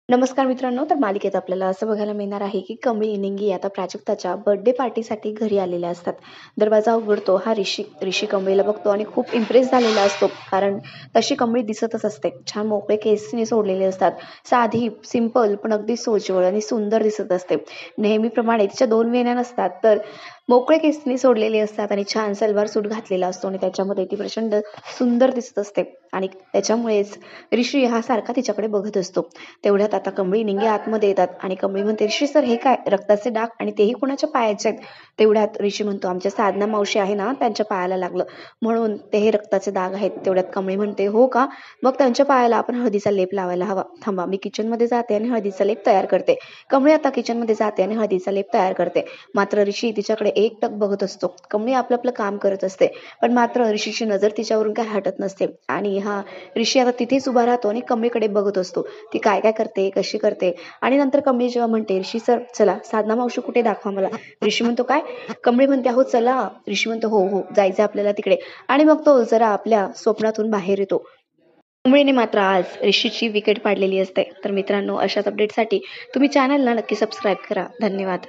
नमस्कार मित्रांनो, तर मालिकेत आपल्याला असं बघायला मिळणार आहे की कमळी निंगी आता प्राजक्ताच्या बर्थडे पार्टीसाठी घरी आलेल्या असतात. दरवाजा उघडतो हा ऋषी कमळीला बघतो आणि खूप इम्प्रेस झालेला असतो, कारण तशी कमळी दिसतच असते. छान मोकळे केसने सोडलेले असतात. साधी, सिंपल पण अगदी सोज्वळ आणि सुंदर दिसत असते. नेहमीप्रमाणे तिच्या 2 वेण्या नसतात, तर मोकळे केसने सोडलेले असतात आणि छान सलवार सूट घातलेला असतो आणि त्याच्यामध्ये ती प्रचंड सुंदर दिसत असते आणि त्याच्यामुळेच ऋषी हा सारखा तिच्याकडे बघत असतो. तेवढ्यात आता कमळी निंगे आतमध्ये येतात आणि कमळी म्हणते, ऋषी सर हे काय रक्ताचे डाग आणि तेही कोणाच्या पायाचे आहेत? तेवढ्यात ऋषी म्हणतो, आमच्या साधना मावशी आहे ना, त्यांच्या पायाला लागलं म्हणून ते हे रक्ताचे डाग आहेत. तेवढ्यात कमळी म्हणते, हो का? मग त्यांच्या पायाला आपण हळदीचा लेप लावायला हवा. थांबा, मी किचनमध्ये जाते आणि हळदीचा लेप तयार करते. कमळी आता किचनमध्ये जाते आणि हळदीचा लेप तयार करते. मात्र ऋषी तिच्याकडे एकटक बघत असतो. कमळी आपलं आपलं काम करत असते, पण मात्र ऋषीची नजर तिच्यावरून काय हटत नसते आणि हा ऋषी आता तिथेच उभा राहतो आणि कमळीकडे बघत असतो. ती काय काय करते, कशी करते. आणि नंतर कमळी जेव्हा म्हणते, ऋषी सर चला, साधना मावशी कुठे दाखवा मला. ऋषी म्हणतो, काय? कमळी म्हणते, अहो चला. ऋषी म्हणतो, हो हो, जायचं आपल्याला तिकडे. आणि मग तो जरा आपल्या स्वप्नातून बाहेर येतो. कमळीने मात्र आज ऋषीची विकेट पाडलेली असते. तर मित्रांनो, अशाच अपडेटसाठी तुम्ही चॅनलला नक्की सबस्क्राईब करा. धन्यवाद.